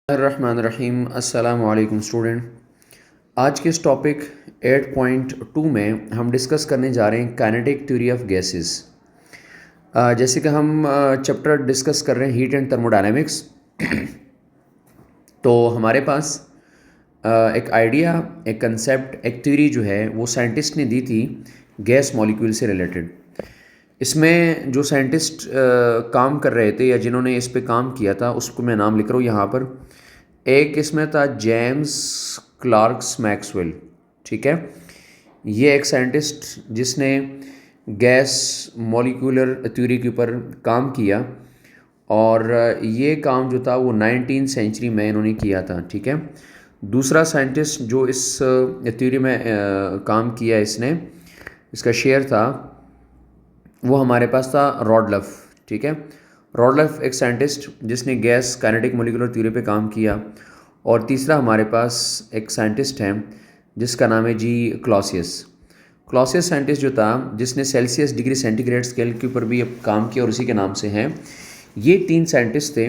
रहमानिर्रहीम। अस्सलाम वालेकुम स्टूडेंट। आज के इस टॉपिक 8.2 में हम डिस्कस करने जा रहे हैं काइनेटिक थ्योरी ऑफ गैसेस। जैसे कि हम चैप्टर डिस्कस कर रहे हैं हीट एंड थर्मोडायनेमिक्स। तो हमारे पास एक आइडिया, एक कंसेप्ट, एक थ्योरी जो है वो साइंटिस्ट ने दी थी गैस मॉलिक्यूल से रिलेटेड। इसमें जो साइंटिस्ट काम कर रहे थे या जिन्होंने इस पे काम किया था उसको मैं नाम लिख रहा हूँ यहाँ पर। एक इसमें था जेम्स क्लार्क्स मैक्सवेल। ठीक है, ये एक साइंटिस्ट जिसने गैस मॉलिक्यूलर थ्योरी के ऊपर काम किया और ये काम जो था वो 19वीं सेंचुरी में इन्होंने किया था। ठीक है, दूसरा साइंटिस्ट जो इस थ्योरी में काम किया इसका शेयर था वो हमारे पास था रॉडलफ। ठीक है, रॉडलफ एक साइंटिस्ट जिसने गैस काइनेटिक मॉलिक्यूलर थ्योरी पे काम किया। और तीसरा हमारे पास एक साइंटिस्ट है जिसका नाम है जी क्लॉसियस। क्लॉसियस साइंटिस्ट जो था जिसने सेल्सियस डिग्री सेंटीग्रेड स्केल के ऊपर भी काम किया और उसी के नाम से हैं। ये तीन साइंटिस्ट थे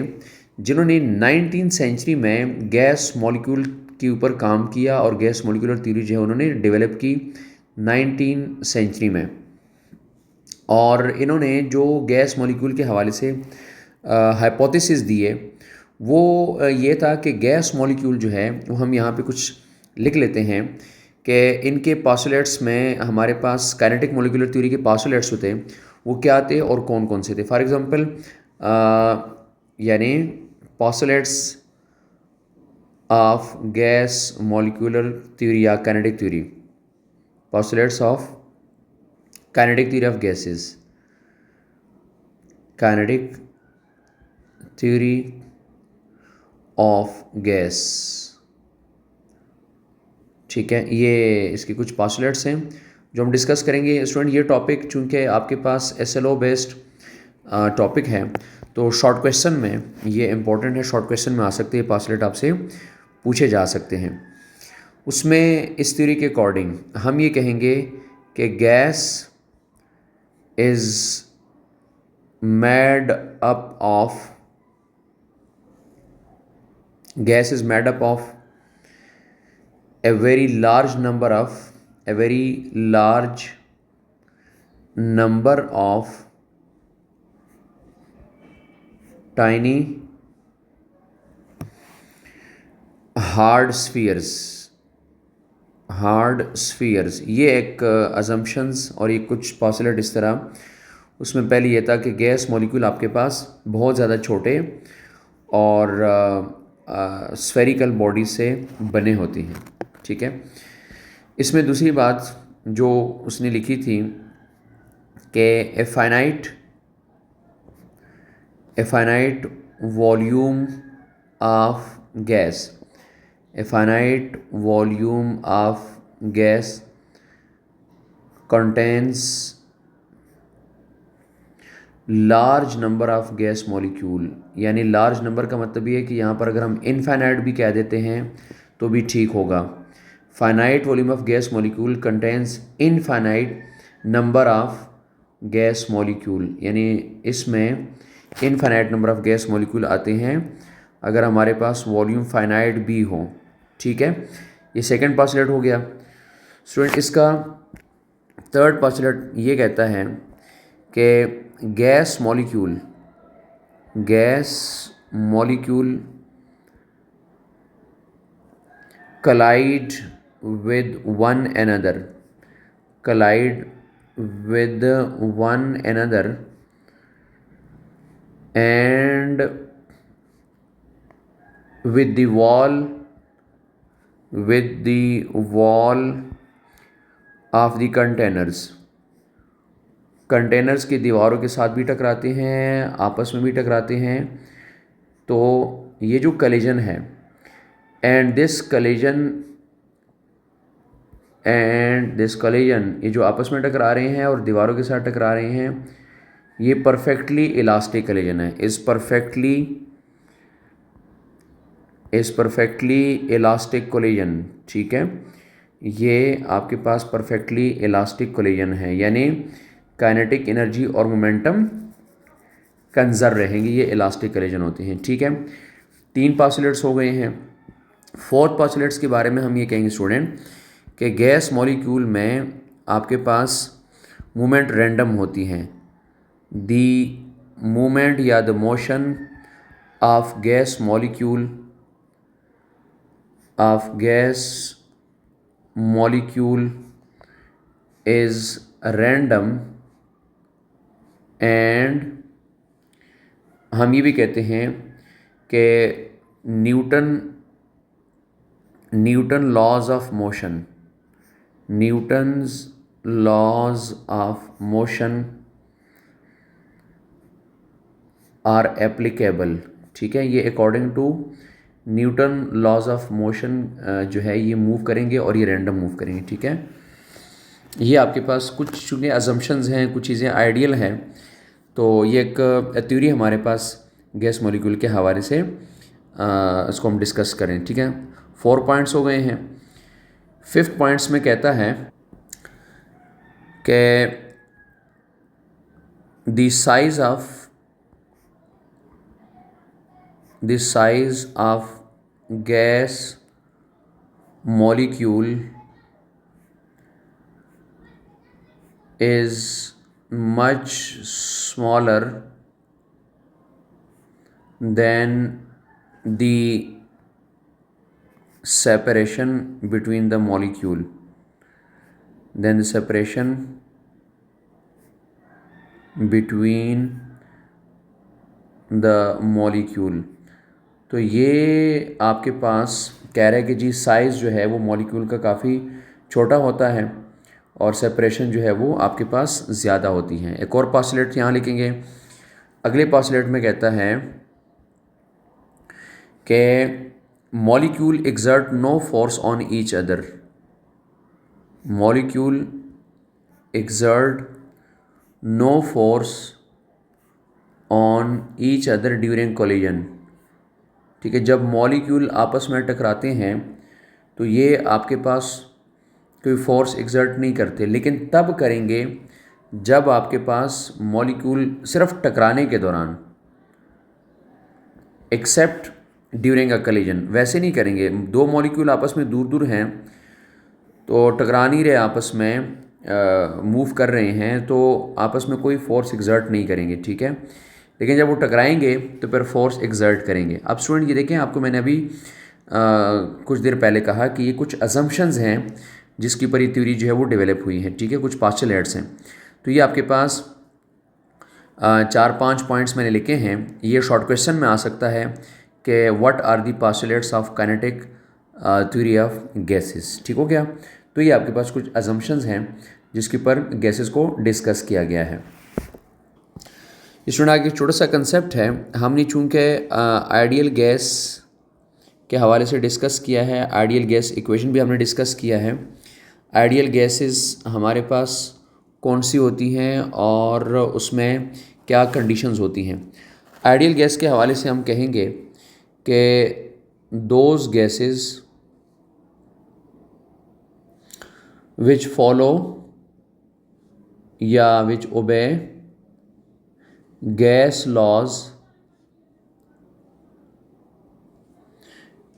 जिन्होंने 19वीं सेंचुरी में गैस मॉलिक्यूल के ऊपर काम किया और गैस मॉलिक्यूलर थ्योरी जो है उन्होंने डेवलप की 19वीं सेंचुरी में। और इन्होंने जो गैस मॉलिक्यूल के हवाले से हाइपोथेसिस दिए वो ये था कि गैस मॉलिक्यूल जो है वो हम यहाँ पे कुछ लिख लेते हैं कि इनके पासुलेट्स में हमारे पास काइनेटिक मॉलिक्यूलर थ्योरी के पासुलेट्स होते हैं वो क्या थे और कौन कौन से थे। फॉर एग्जांपल यानी postulates of gas molecular theory या kinetic theory, postulates of kinetic theory of gases, kinetic theory of gas. ठीक है, ये इसके कुछ पासुलेट्स हैं जो हम डिस्कस करेंगे। स्टूडेंट, ये टॉपिक चूँकि आपके पास SLO बेस्ड टॉपिक है तो शॉर्ट क्वेश्चन में ये इम्पोर्टेंट है, शॉर्ट क्वेश्चन में आ सकते हैं, पासुलेट आपसे पूछे जा सकते हैं। उसमें इस थ्योरी के अकॉर्डिंग हम ये कहेंगे कि gas is made up of gas is made up of a very large number of tiny hard spheres। ये एक assumptions और ये कुछ postulate इस तरह। उसमें पहले ये था कि गैस मॉलिक्यूल आपके पास बहुत ज़्यादा छोटे और स्फेरिकल बॉडी से बने होती हैं। ठीक है, इसमें दूसरी बात जो उसने लिखी थी कि a finite volume of gas contains large number of gas molecule. यानी लार्ज नंबर का मतलब ये है कि यहाँ पर अगर हम इनफाइनाइट भी कह देते हैं तो भी ठीक होगा। Finite volume of gas molecule contains infinite number of gas molecule. यानी इसमें infinite number of gas molecule आते हैं अगर हमारे पास वॉल्यूम फाइनाइट भी हो। ठीक है, ये सेकंड पोस्टुलेट हो गया। स्टूडेंट, इसका थर्ड पोस्टुलेट ये कहता है कि gas molecule collide with one another and with the wall of the containers की दीवारों के साथ भी टकराते हैं, आपस में भी टकराते हैं। तो ये जो कलिजन है एंड दिस कलिजन ये जो आपस में टकरा रहे हैं और दीवारों के साथ टकरा रहे हैं, ये परफेक्टली इलास्टिक कलिजन है। Is perfectly elastic collision. ठीक है, ये आपके पास परफेक्टली इलास्टिक कोलिजन है, यानी काइनेटिक एनर्जी और मोमेंटम कंजर्व रहेंगे, ये इलास्टिक कोलिजन होते हैं। ठीक है, 3 पास्टुलेट्स हो गए हैं। फोर्थ पास्टुलेट्स के बारे में हम ये कहेंगे स्टूडेंट कि गैस मॉलिक्यूल में आपके पास मूवमेंट रैंडम होती हैं। दी मूवमेंट या the motion of gas molecule is random, and हम ये भी कहते हैं कि Newton laws of motion are applicable. ठीक है, ये according to Newton laws of motion जो है ये मूव करेंगे और ये रैंडम मूव करेंगे। ठीक है, ये आपके पास कुछ चूँकि अजम्पशंस हैं, कुछ चीज़ें आइडियल हैं, तो ये एक थ्योरी हमारे पास गैस मॉलिक्यूल के हवाले से इसको हम डिस्कस करें। ठीक है, 4 पॉइंट्स हो गए हैं। 5th पॉइंट्स में कहता है कि the size of gas molecule is much smaller than the separation between the molecule तो ये आपके पास कह रहा है कि जी साइज़ जो है वो मॉलिक्यूल का काफ़ी छोटा होता है और सेपरेशन जो है वो आपके पास ज़्यादा होती हैं। एक और पास्टुलेट यहाँ लिखेंगे। अगले पास्टुलेट में कहता है कि molecule exert no force on each other. Molecule exert no force on each other during collision. ठीक है, जब मॉलिक्यूल आपस में टकराते हैं तो ये आपके पास कोई फोर्स एक्सर्ट नहीं करते, लेकिन तब करेंगे जब आपके पास मॉलिक्यूल सिर्फ टकराने के दौरान, एक्सेप्ट ड्यूरिंग अ कोलिजन। वैसे नहीं करेंगे, 2 मॉलिक्यूल आपस में दूर दूर हैं तो टकरा नहीं रहे, आपस में मूव कर रहे हैं, तो आपस में कोई फोर्स एक्सर्ट नहीं करेंगे। ठीक है, लेकिन जब वो टकराएंगे तो फिर फोर्स एक्सर्ट करेंगे। अब स्टूडेंट ये देखें, आपको मैंने अभी कुछ देर पहले कहा कि ये कुछ अजम्पशंस हैं जिसके ऊपर ये थ्योरी जो है वो डेवलप हुई है। ठीक है, कुछ पास्टुलेट्स हैं। तो ये आपके पास 4-5 पॉइंट्स मैंने लिखे हैं। ये शॉर्ट क्वेश्चन में आ सकता है कि what are the postulates of kinetic theory of gases. ठीक हो गया, तो ये आपके पास कुछ अजम्पशंस हैं जिसके ऊपर गैसेस को डिस्कस किया गया है। स्टूडेंट आगे छोटा सा कंसेप्ट है, हमने चूँकि आइडियल गैस के हवाले से डिस्कस किया है, आइडियल गैस इक्वेशन भी हमने डिस्कस किया है। आइडियल गैसेस हमारे पास कौन सी होती हैं और उसमें क्या कंडीशंस होती हैं। आइडियल गैस के हवाले से हम कहेंगे कि दोज गैसेस विच फॉलो या which obey gas laws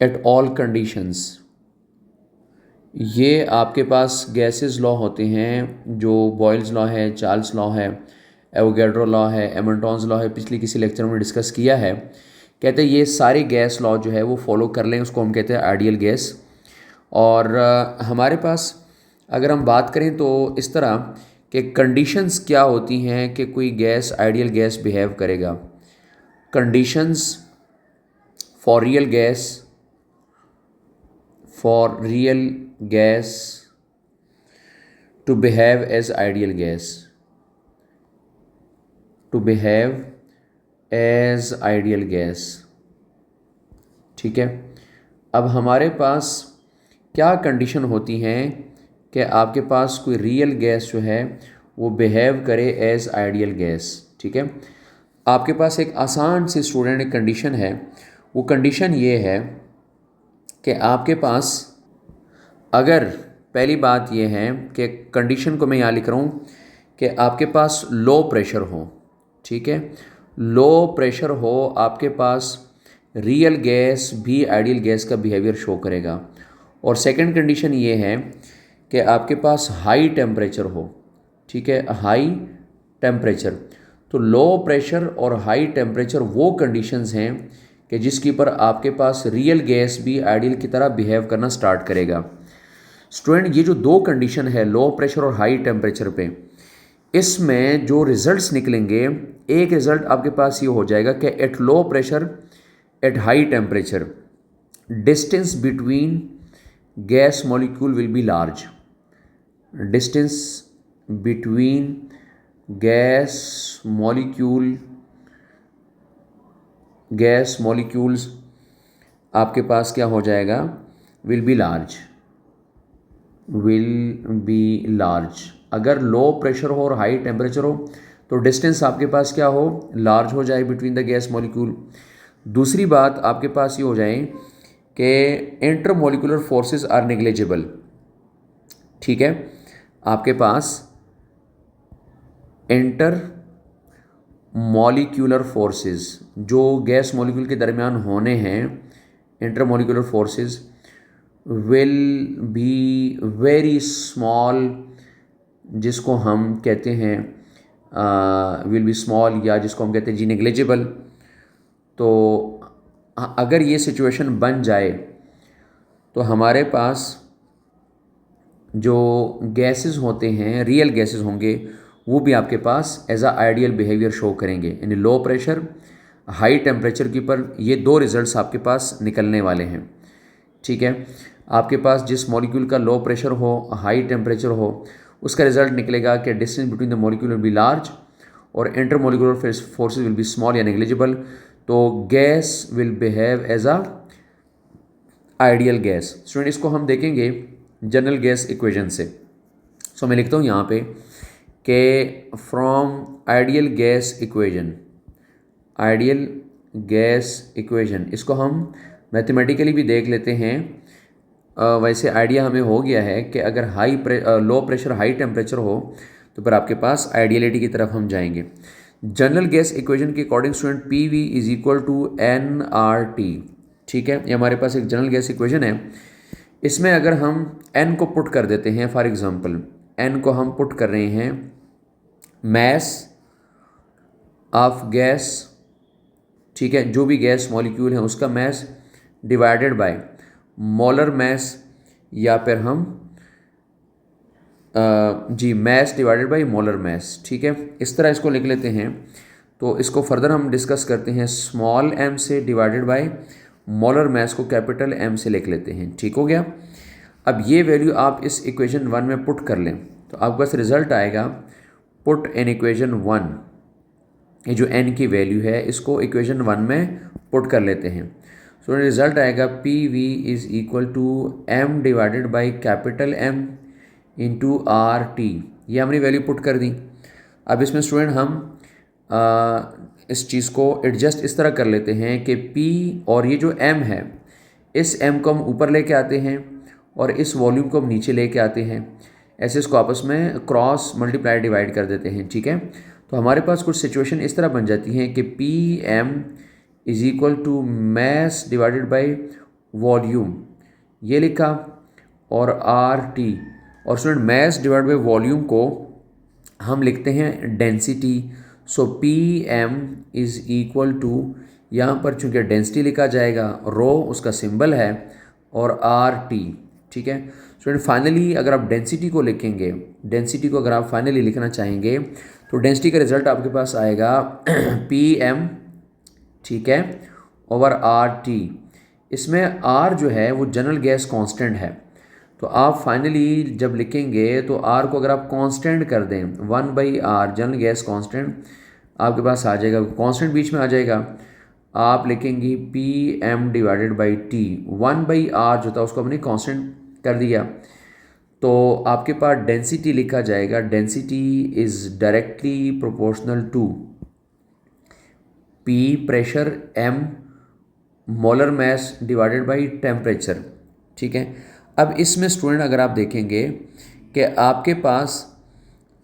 at all conditions. ये आपके पास गैसेस लॉ होते हैं, जो बॉयल्स लॉ है, चार्ल्स लॉ है, एवोगैड्रो लॉ है, एमंटॉन्स लॉ है, पिछले किसी लेक्चर में डिस्कस किया है। कहते हैं ये सारे गैस लॉ जो है वो फॉलो कर लें, उसको हम कहते हैं आइडियल गैस। और हमारे पास अगर हम बात करें तो इस तरह कि कंडीशंस क्या होती हैं कि कोई गैस आइडियल गैस बिहेव करेगा। Conditions for real gas to behave as ideal gas, ठीक है। अब हमारे पास क्या कंडीशन होती हैं कि आपके पास कोई रियल गैस जो है वो बिहेव करे एज आइडियल गैस। ठीक है, आपके पास एक आसान सी स्टूडेंट एक कंडीशन है। वो कंडीशन ये है कि आपके पास अगर पहली बात ये है कि कंडीशन को मैं यहाँ लिख रहा हूँ कि आपके पास लो प्रेशर हो। ठीक है, लो प्रेशर हो आपके पास रियल गैस भी आइडियल गैस का बिहेवियर शो करेगा। और सेकंड कंडीशन ये है कि आपके पास हाई टेम्परेचर हो, ठीक है, हाई टेम्परेचर। तो लो प्रेशर और हाई टेम्परेचर वो कंडीशंस हैं कि जिसके ऊपर आपके पास रियल गैस भी आइडियल की तरह बिहेव करना स्टार्ट करेगा। स्टूडेंट, ये जो दो कंडीशन है लो प्रेशर और हाई टेम्परेचर पे, इसमें जो रिजल्ट्स निकलेंगे, एक रिजल्ट आपके पास ये हो जाएगा कि at low pressure at high temperature distance between gas molecule will be large. Distance between gas molecules आपके पास क्या हो जाएगा, विल बी लार्ज। अगर लो प्रेशर हो और हाई टेम्परेचर हो तो डिस्टेंस आपके पास क्या हो, लार्ज हो जाए बिटवीन द गैस मॉलिक्यूल। दूसरी बात आपके पास ये हो जाए कि inter molecular forces are negligible. ठीक है, आपके पास इंटर मॉलिक्यूलर फोर्सेस जो गैस मॉलिक्यूल के दरमियान होने हैं, inter molecular forces will be very small, जिसको हम कहते हैं विल बी स्मॉल, या जिसको हम कहते हैं जी नेग्लिजिबल। तो अगर ये सिचुएशन बन जाए तो हमारे पास जो गैसेस होते हैं, रियल गैसेस होंगे, वो भी आपके पास as a ideal behaviour show करेंगे। यानी लो प्रेशर हाई टेम्परेचर के ऊपर ये दो रिजल्ट्स आपके पास निकलने वाले हैं। ठीक है, आपके पास जिस मॉलिक्यूल का लो प्रेशर हो, हाई टेम्परेचर हो, उसका रिजल्ट निकलेगा कि distance between the molecule will be large और inter molecular forces will be small या नेग्लिजिबल। तो gas will behave as a ideal gas. Student, इसको हम देखेंगे जनरल गैस इक्वेशन से। सो मैं लिखता हूँ यहाँ पे कि फ्रॉम आइडियल गैस इक्वेशन, इसको हम मैथमेटिकली भी देख लेते हैं। वैसे आइडिया हमें हो गया है कि अगर लो प्रेशर हाई टेम्परेचर हो तो फिर आपके पास आइडियलिटी की तरफ हम जाएंगे। जनरल गैस इक्वेशन के according student P V is equal to N R T. ठीक है, ये हमारे पास एक जनरल गैस इक्वेशन है। इसमें अगर हम n को पुट कर देते हैं, फॉर एग्जांपल n को हम पुट कर रहे हैं मैस ऑफ गैस, ठीक है, जो भी गैस मॉलिक्यूल है उसका mess divided by molar mass, या फिर हम mess divided by molar mass. ठीक है, इस तरह इसको लिख लेते हैं। तो इसको फर्दर हम डिस्कस करते हैं, स्मॉल m से डिवाइडेड बाय मोलर मैस को कैपिटल M से लिख लेते हैं। ठीक हो गया। अब ये वैल्यू आप इस इक्वेशन 1 में पुट कर लें तो आपके पास रिजल्ट आएगा, पुट इन इक्वेशन 1, ये जो n की वैल्यू है इसको इक्वेशन 1 में पुट कर लेते हैं। सो रिजल्ट आएगा P V is equal to m divided by capital M into R T. ये हमने वैल्यू पुट कर दी। अब इसमें स्टूडेंट हम इस चीज़ को एडजस्ट इस तरह कर लेते हैं कि P और ये जो M है, इस M को हम ऊपर लेके आते हैं और इस वॉल्यूम को हम नीचे लेके आते हैं। ऐसे इसको आपस में क्रॉस मल्टीप्लाई डिवाइड कर देते हैं। ठीक है, तो हमारे पास कुछ सिचुएशन इस तरह बन जाती हैं कि P M is equal to mass divided by volume, ये लिखा, और आर टी। और student mass divide by volume को हम लिखते हैं density. So P M is equal to, यहाँ पर चूंकि डेंसिटी लिखा जाएगा, रो उसका सिंबल है, और आर टी। ठीक है स्टूडेंट, फाइनली अगर आप डेंसिटी को लिखेंगे, डेंसिटी को अगर आप फाइनली लिखना चाहेंगे तो डेंसिटी का रिजल्ट आपके पास आएगा पी एम, ठीक है, ओवर आर टी। इसमें आर जो है वो जनरल गैस कांस्टेंट है। तो आप फाइनली जब लिखेंगे तो आर को अगर आप कांस्टेंट कर दें, 1/r जनरल गैस कांस्टेंट आपके पास आ जाएगा, कांस्टेंट बीच में आ जाएगा। आप लिखेंगे P M divided by T, 1/r जो था उसको हमने कांस्टेंट कर दिया। तो आपके पास डेंसिटी लिखा जाएगा, density is directly proportional to P pressure, M molar mass divided by temperature. ठीक है, अब इसमें स्टूडेंट अगर आप देखेंगे कि आपके पास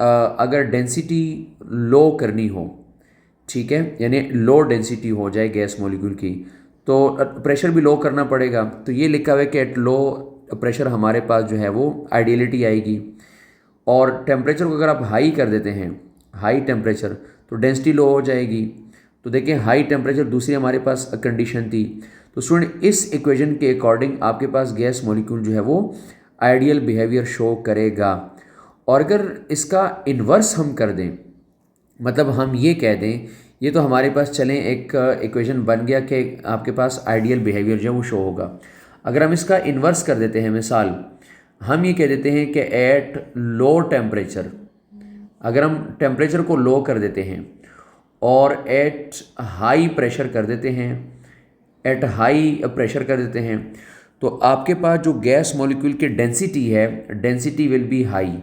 अगर डेंसिटी लो करनी हो, ठीक है, यानी लो डेंसिटी हो जाए गैस मॉलिक्यूल की, तो प्रेशर भी लो करना पड़ेगा। तो ये लिखा हुआ है कि एट लो प्रेशर हमारे पास जो है वो आइडियलिटी आएगी। और टेम्परेचर को अगर आप हाई कर देते हैं, हाई टेम्परेचर, तो डेंसिटी लो हो जाएगी। तो देखिए हाई टेम्परेचर दूसरी हमारे पास कंडीशन थी। तो स्टूडेंट इस इक्वेशन के अकॉर्डिंग आपके पास गैस मॉलिक्यूल जो है वो आइडियल बिहेवियर शो करेगा। और अगर इसका इन्वर्स हम कर दें, मतलब हम ये कह दें, ये तो हमारे पास चलें एक इक्वेशन बन गया कि आपके पास आइडियल बिहेवियर जो है वो शो होगा। अगर हम इसका इन्वर्स कर देते हैं, मिसाल हम ये कह देते हैं कि एट लो टेम्परेचर, अगर हम टेम्परेचर को लो कर देते हैं और एट हाई प्रेशर कर देते हैं, एट हाई प्रेशर कर देते हैं, तो आपके पास जो गैस मॉलिक्यूल की डेंसिटी है, डेंसिटी विल बी हाई।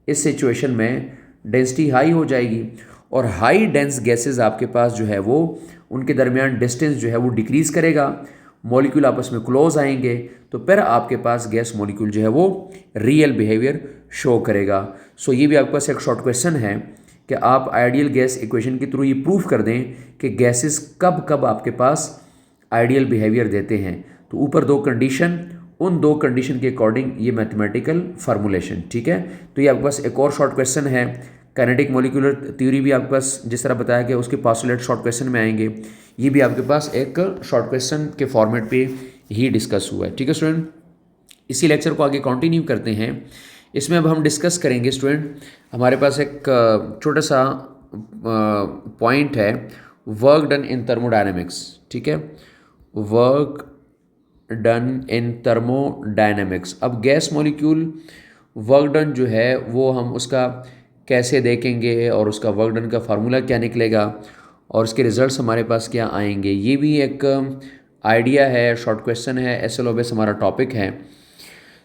इस सिचुएशन में डेंसिटी हाई हो जाएगी और हाई डेंस गैसेस आपके पास जो है वो उनके दरमियान डिस्टेंस जो है वो डिक्रीज़ करेगा, मॉलिक्यूल आपस में क्लोज आएंगे, तो फिर आपके पास गैस मॉलिक्यूल जो है वो रियल बिहेवियर शो करेगा। सो ये भी आपके पास एक शॉर्ट क्वेश्चन है कि आप आइडियल गैस इक्वेशन के थ्रू ये प्रूफ कर दें कि गैसेस कब कब आपके पास आइडियल बिहेवियर देते हैं। तो ऊपर दो कंडीशन, उन दो कंडीशन के अकॉर्डिंग ये मैथमेटिकल फार्मूलेशन, ठीक है। तो ये आपके पास एक और शॉर्ट क्वेश्चन है। काइनेटिक मॉलिक्यूलर थ्योरी भी आपके पास जिस तरह बताया गया उसके पासुलेट शॉर्ट क्वेश्चन में आएंगे। ये भी आपके पास एक शॉर्ट क्वेश्चन के फॉर्मेट पे ही डिस्कस हुआ है, ठीक है स्टूडेंट। इसी लेक्चर को आगे कंटिन्यू करते हैं। इसमें अब हम डिस्कस करेंगे स्टूडेंट, हमारे पास एक छोटा सा पॉइंट है, वर्क डन इन थर्मोडायनेमिक्स, ठीक है, वर्क डन इन थर्मोडायनेमिक्स। अब गैस मॉलिक्यूल वर्क डन जो है वो हम उसका कैसे देखेंगे और उसका वर्क डन का फार्मूला क्या निकलेगा और उसके रिजल्ट्स हमारे पास क्या आएंगे, ये भी एक आइडिया है, शॉर्ट क्वेश्चन है, SLOBS हमारा टॉपिक है।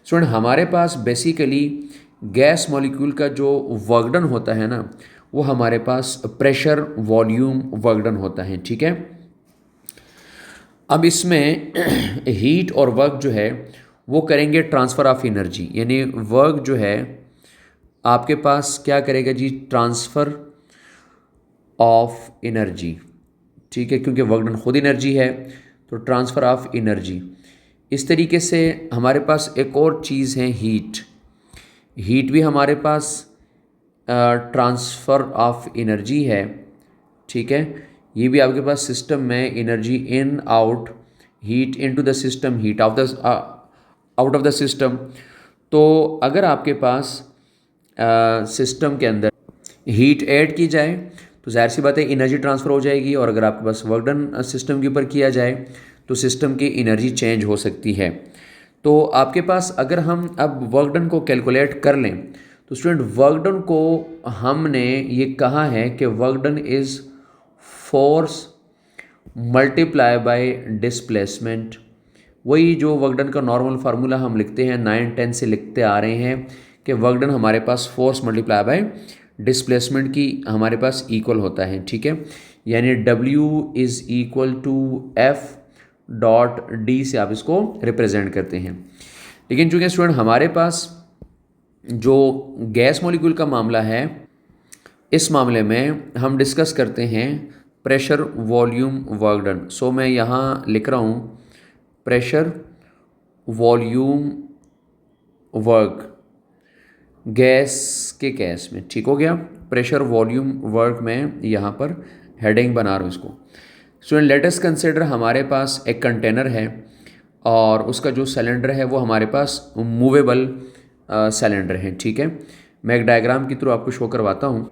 स्टूडेंट हमारे पास बेसिकली गैस मॉलिक्यूल का जो वर्क डन होता है ना, वो हमारे पास प्रेशर वॉल्यूम वर्क डन होता है, ठीक है। अब इसमें हीट और वर्क जो है वो करेंगे ट्रांसफ़र ऑफ एनर्जी, यानी वर्क जो है आपके पास क्या करेगा जी, ट्रांसफ़र ऑफ एनर्जी, ठीक है, क्योंकि वर्क डन खुद एनर्जी है, तो ट्रांसफ़र ऑफ एनर्जी। इस तरीके से हमारे पास एक और चीज़ है हीट, हीट भी हमारे पास ट्रांसफ़र ऑफ एनर्जी है, ठीक है। ये भी आपके पास सिस्टम में energy in out, heat into the system, heat of the out of the system. तो अगर आपके पास सिस्टम के अंदर हीट ऐड की जाए तो जाहिर सी बात है एनर्जी ट्रांसफ़र हो जाएगी, और अगर आपके पास वर्क डन सिस्टम के ऊपर किया जाए तो सिस्टम की एनर्जी चेंज हो सकती है। तो आपके पास अगर हम अब वर्क डन को कैलकुलेट कर लें तो स्टूडेंट वर्क डन को हमने ये कहा है कि work done is force multiply by displacement. वही जो वर्क डन का नॉर्मल फार्मूला हम लिखते हैं 9-10 से लिखते आ रहे हैं कि वर्क डन हमारे पास फोर्स मल्टीप्लाई बाय डिस्प्लेसमेंट की हमारे पास इक्वल होता है, ठीक है। यानी W is equal to F dot D से आप इसको रिप्रेजेंट करते हैं। लेकिन चूँकि स्टूडेंट हमारे पास जो गैस मॉलिक्यूल का मामला है, इस मामले में हम डिस्कस करते हैं प्रेशर वॉल्यूम वर्क डन। सो मैं यहाँ लिख रहा हूँ प्रेशर वॉल्यूम वर्क गैस के केस में, ठीक हो गया। प्रेशर वॉल्यूम वर्क में यहाँ पर हेडिंग बना रहा हूँ इसको। स्टूडेंट लेट अस कंसिडर हमारे पास एक कंटेनर है और उसका जो सिलेंडर है वो हमारे पास मूवेबल सिलेंडर है, ठीक है। मैं एक डायग्राम के थ्रू आपको शो करवाता हूँ।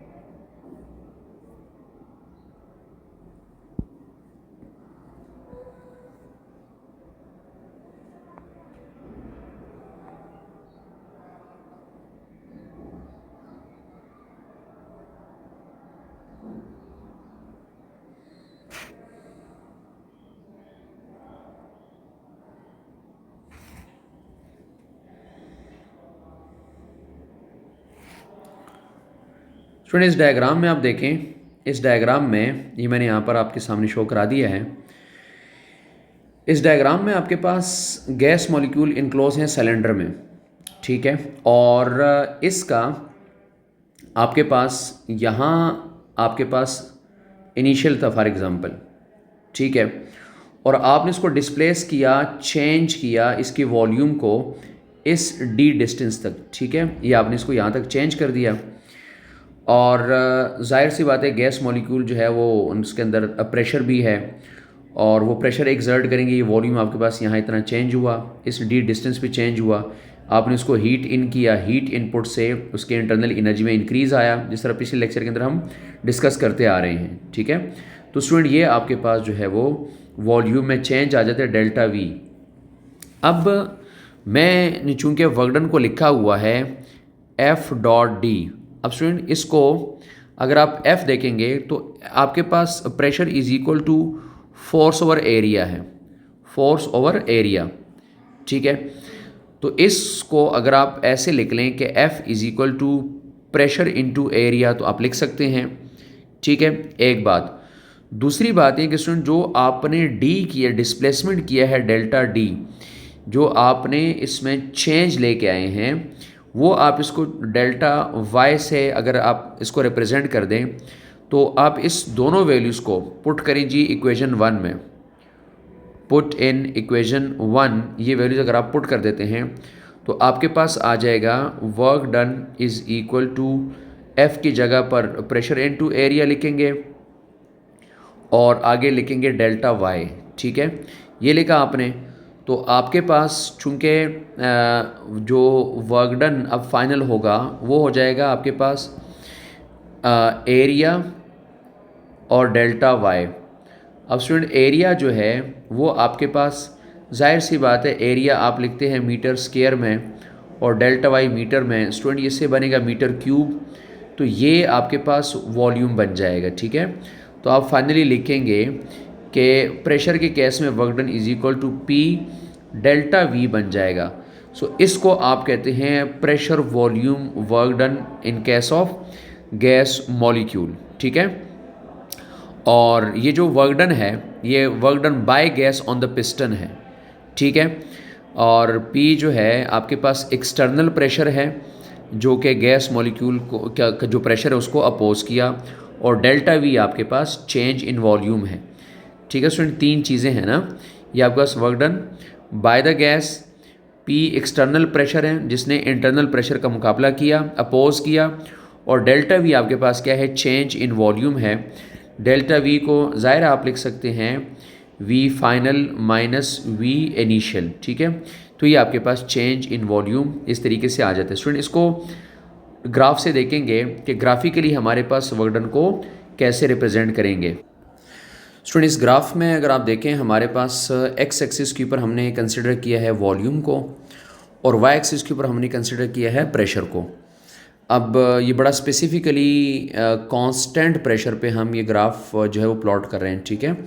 स्टूडेंट इस डायग्राम में आप देखें, इस डायग्राम में ये मैंने यहाँ पर आपके सामने शो करा दिया है। इस डायग्राम में आपके पास गैस मॉलिक्यूल इनक्लोज हैं सिलेंडर में, ठीक है। और इसका आपके पास यहाँ आपके पास इनिशियल था फॉर एग्ज़ाम्पल, ठीक है। और आपने इसको डिस्प्लेस किया, चेंज किया इसकी वॉल्यूम को इस डी डिस्टेंस तक, ठीक है, ये आपने इसको यहाँ तक चेंज कर दिया। और ज़ाहिर सी बात है गैस मॉलिक्यूल जो है वो उसके अंदर प्रेशर भी है, और वो प्रेशर एक्सर्ट करेंगे, ये वॉल्यूम आपके पास यहाँ इतना चेंज हुआ, इस डी डिस्टेंस पे चेंज हुआ। आपने उसको हीट इन किया, हीट इनपुट से उसके इंटरनल एनर्जी में इंक्रीज़ आया, जिस तरह पिछले लेक्चर के अंदर हम डिस्कस करते आ रहे हैं, ठीक है। तो स्टूडेंट ये आपके पास जो है वो वॉल्यूम में चेंज आ जाता है डेल्टा वी। अब मैंने चूँकि वर्क डन को लिखा हुआ है एफ डॉट डी, अब स्टूडेंट इसको अगर आप एफ देखेंगे तो आपके पास pressure is equal to force over area है, फोर्स ओवर एरिया, ठीक है। तो इसको अगर आप ऐसे लिख लें कि F is equal to pressure into area, तो आप लिख सकते हैं, ठीक है। एक बात, दूसरी बात है कि स्टूडेंट जो आपने डी किया, डिस्प्लेसमेंट किया है डेल्टा डी, जो आपने इसमें चेंज लेके आए हैं, वो आप इसको डेल्टा वाई से अगर आप इसको रिप्रेजेंट कर दें तो आप इस दोनों वैल्यूज़ को पुट करें जी इक्वेशन 1 में, पुट इन इक्वेशन 1, ये वैल्यूज़ अगर आप पुट कर देते हैं तो आपके पास आ जाएगा work done is equal to F की जगह पर प्रेशर इनटू एरिया लिखेंगे और आगे लिखेंगे डेल्टा वाई, ठीक है। ये लिखा आपने, तो आपके पास चूँकि जो वर्क डन अब फाइनल होगा वो हो जाएगा आपके पास एरिया और डेल्टा वाई। अब स्टूडेंट एरिया जो है वो आपके पास जाहिर सी बात है एरिया आप लिखते हैं मीटर स्क्वायर में और डेल्टा वाई मीटर में, स्टूडेंट इससे बनेगा मीटर क्यूब, तो ये आपके पास वॉल्यूम बन जाएगा, ठीक है। तो आप फाइनली लिखेंगे कि प्रेशर के केस में work done is equal to P delta V बन जाएगा। सो इसको आप कहते हैं pressure volume work done in case of gas molecule, ठीक है। और ये जो वर्क डन है ये work done by gas on the piston है, ठीक है। और P जो है आपके पास एक्सटर्नल प्रेशर है जो कि गैस मॉलिक्यूल को क्या जो प्रेशर है उसको अपोज किया, और डेल्टा V आपके पास चेंज इन वॉल्यूम है, ठीक है स्टूडेंट। तीन चीज़ें हैं ना, ये आपके पास work done by the gas, P external pressure है जिसने इंटरनल प्रेशर का मुकाबला किया, अपोज किया, और डेल्टा V आपके पास क्या है, चेंज इन वॉल्यूम है। डेल्टा V को ज़ाहिर आप लिख सकते हैं V final minus V initial, ठीक है। तो ये आपके पास चेंज इन वॉल्यूम इस तरीके से आ जाता है। स्टूडेंट इसको ग्राफ से देखेंगे कि ग्राफिकली हमारे पास वर्क डन को कैसे रिप्रेजेंट करेंगे। स्टूडेंट इस ग्राफ में अगर आप देखें हमारे पास एक्स एक्सिस के ऊपर हमने कंसिडर किया है वॉल्यूम को और वाई एक्सिस के ऊपर हमने कंसिडर किया है प्रेशर को। अब ये बड़ा स्पेसिफिकली कांस्टेंट प्रेशर पे हम ये ग्राफ जो है वो प्लॉट कर रहे हैं, ठीक है।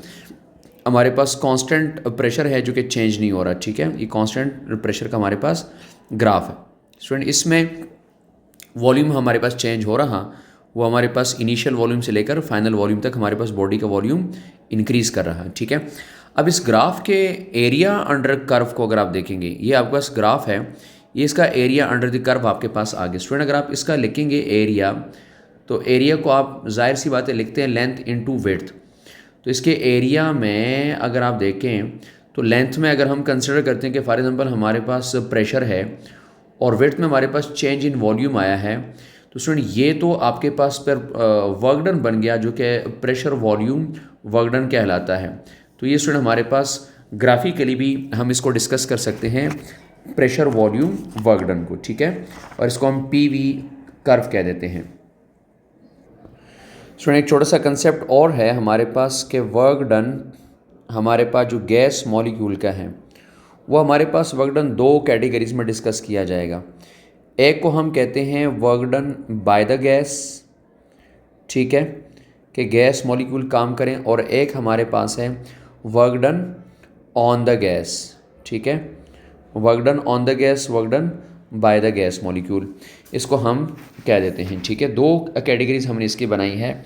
हमारे पास कांस्टेंट प्रेशर है जो कि चेंज नहीं हो रहा, ठीक है। ये कांस्टेंट प्रेशर का हमारे पास ग्राफ है। स्टूडेंट इसमें वॉल्यूम हमारे पास चेंज हो रहा, वो हमारे पास इनिशियल वॉल्यूम से लेकर फाइनल वॉल्यूम तक हमारे पास बॉडी का वॉल्यूम इंक्रीज़ कर रहा है, ठीक है। अब इस ग्राफ के एरिया अंडर कर्व को अगर आप देखेंगे, ये आपके पास ग्राफ है, ये इसका एरिया अंडर द कर्व आपके पास आ गया। स्टूडेंट अगर आप इसका लिखेंगे एरिया, तो एरिया को आप जाहिर सी बात है लिखते हैं लेंथ इनटू विड्थ। तो इसके एरिया में अगर आप देखें तो लेंथ में अगर हम कंसिडर करते हैं कि फॉर एग्जांपल हमारे पास प्रेशर है और विड्थ में हमारे पास चेंज इन वॉल्यूम आया है, तो स्टूडेंट ये तो आपके पास पर वर्क डन बन गया जो कि प्रेशर वॉल्यूम वर्क डन कहलाता है। तो ये स्टूडेंट हमारे पास ग्राफिकली भी हम इसको डिस्कस कर सकते हैं प्रेशर वॉल्यूम वर्क डन को, ठीक है। और इसको हम PV कर्व कह देते हैं। स्टूडेंट एक छोटा सा कंसेप्ट और है हमारे पास कि वर्क डन हमारे पास जो गैस मॉलिक्यूल का है वो हमारे पास वर्क डन दो कैटेगरीज में डिस्कस किया जाएगा। एक को हम कहते हैं work done by the gas, ठीक है, कि गैस मॉलिक्यूल काम करें, और एक हमारे पास है work done on the gas, ठीक है। Work done on the gas, work done by the gas molecule, इसको हम कह देते हैं, ठीक है। दो कैटेगरीज हमने इसकी बनाई है।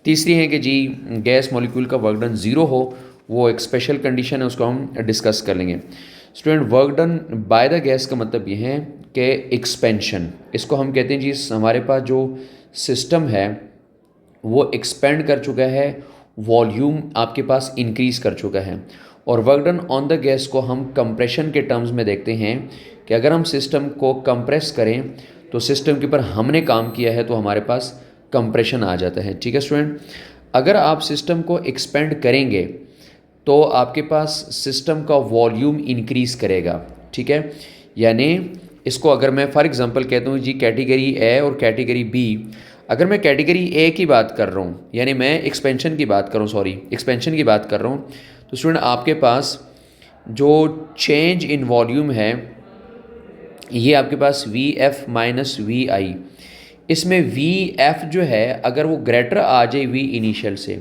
तीसरी है कि जी गैस मॉलिक्यूल का वर्क डन ज़ीरो हो, वो एक स्पेशल कंडीशन है, उसको हम डिस्कस कर लेंगे। Student work done by the gas का मतलब ये है कि एक्सपेंशन, इसको हम कहते हैं जी हमारे पास जो सिस्टम है वो एक्सपेंड कर चुका है, वॉल्यूम आपके पास इंक्रीज़ कर चुका है, और work done on the gas को हम कंप्रेशन के टर्म्स में देखते हैं कि अगर हम सिस्टम को कंप्रेस करें तो सिस्टम के ऊपर हमने काम किया है तो हमारे पास कंप्रेशन आ जाता है। ठीक है स्टूडेंट, अगर आप सिस्टम को एक्सपेंड करेंगे तो आपके पास सिस्टम का वॉल्यूम इंक्रीज़ करेगा। ठीक है, यानी इसको अगर मैं फॉर एग्जांपल कहता हूँ जी कैटेगरी ए और कैटेगरी बी, अगर मैं कैटेगरी ए की बात कर रहा हूँ, यानी मैं एक्सपेंशन की बात कर रहा हूँ, एक्सपेंशन की बात कर रहा हूँ, तो स्टूडेंट आपके पास जो चेंज इन वॉल्यूम है ये आपके पास वी एफ माइनस वी आई, इसमें वी एफ जो है अगर वो ग्रेटर आ जाए वी इनिशियल से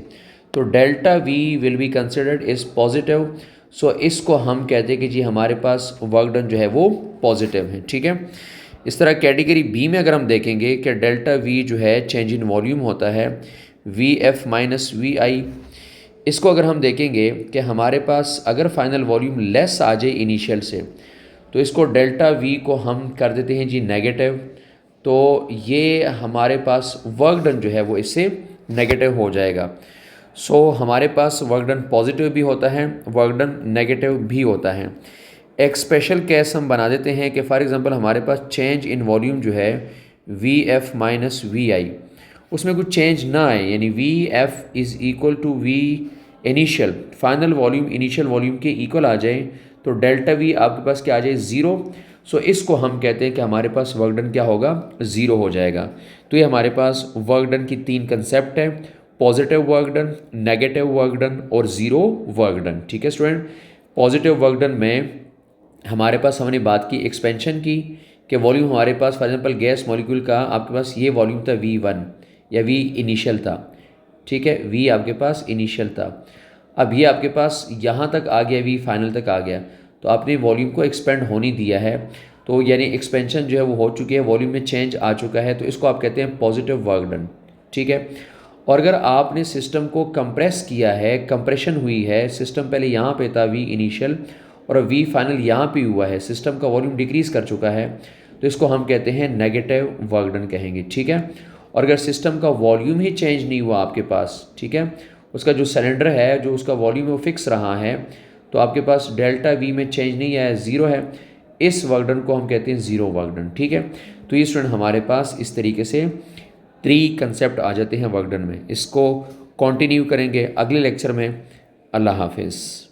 तो delta V will be considered is positive. So इसको हम कहते हैं कि जी हमारे पास वर्क डन जो है वो पॉजिटिव है। ठीक है, इस तरह कैटेगरी बी में अगर हम देखेंगे कि डेल्टा वी जो है चेंज इन वॉल्यूम होता है वी एफ माइनस वी आई, इसको अगर हम देखेंगे कि हमारे पास अगर फाइनल वॉल्यूम लेस आ जाए इनिशियल से तो इसको डेल्टा वी को हम कर देते हैं जी नेगेटिव, तो ये हमारे पास वर्क डन जो है वो इससे नेगेटिव हो जाएगा। सो हमारे पास वर्क डन पॉजिटिव भी होता है, वर्क डन नेगेटिव भी होता है। एक स्पेशल केस हम बना देते हैं कि फॉर एग्जांपल हमारे पास चेंज इन वॉल्यूम जो है V F minus V I, उसमें कुछ चेंज ना आए, यानी V F is equal to V initial, final volume initial volume के इक्वल आ जाए तो डेल्टा वी आपके पास क्या आ जाए ज़ीरो। सो इसको हम कहते हैं कि हमारे पास वर्क डन क्या होगा, ज़ीरो हो जाएगा। तो ये हमारे पास वर्क डन की तीन कंसेप्ट है, positive work done, negative work done और ज़ीरो वर्क डन। ठीक है स्टूडेंट, पॉजिटिव वर्क डन में हमारे पास हमने बात की एक्सपेंशन की कि वॉल्यूम हमारे पास फॉर एग्जांपल गैस मॉलिक्यूल का आपके पास ये वॉल्यूम था V1 या V इनिशियल था। ठीक है, V आपके पास इनिशियल था, अब ये आपके पास यहाँ तक आ गया, V फाइनल तक आ गया, तो आपने वॉल्यूम को एक्सपेंड होने दिया है, तो यानी एक्सपेंशन जो है वो हो चुकी है, वॉल्यूम में चेंज आ चुका है, तो इसको आप कहते हैं पॉजिटिव वर्क डन। ठीक है, और अगर आपने सिस्टम को कंप्रेस किया है, कंप्रेशन हुई है, सिस्टम पहले यहाँ पे था V इनिशियल और वी फाइनल यहाँ पे हुआ है, सिस्टम का वॉल्यूम डिक्रीज़ कर चुका है, तो इसको हम कहते हैं नेगेटिव वर्क डन कहेंगे। ठीक है, और अगर सिस्टम का वॉल्यूम ही चेंज नहीं हुआ आपके पास, ठीक है, उसका जो सिलेंडर है जो उसका वॉल्यूम है वो फिक्स रहा है, तो आपके पास डेल्टा वी में चेंज नहीं आया, ज़ीरो है, इस वर्क डन को हम कहते हैं ज़ीरो वर्क डन। ठीक है, तो ये स्टूडेंट हमारे पास इस तरीके से 3 कंसेप्ट आ जाते हैं वर्क डन में। इसको कंटिन्यू करेंगे अगले लेक्चर में। अल्लाह हाफिज़।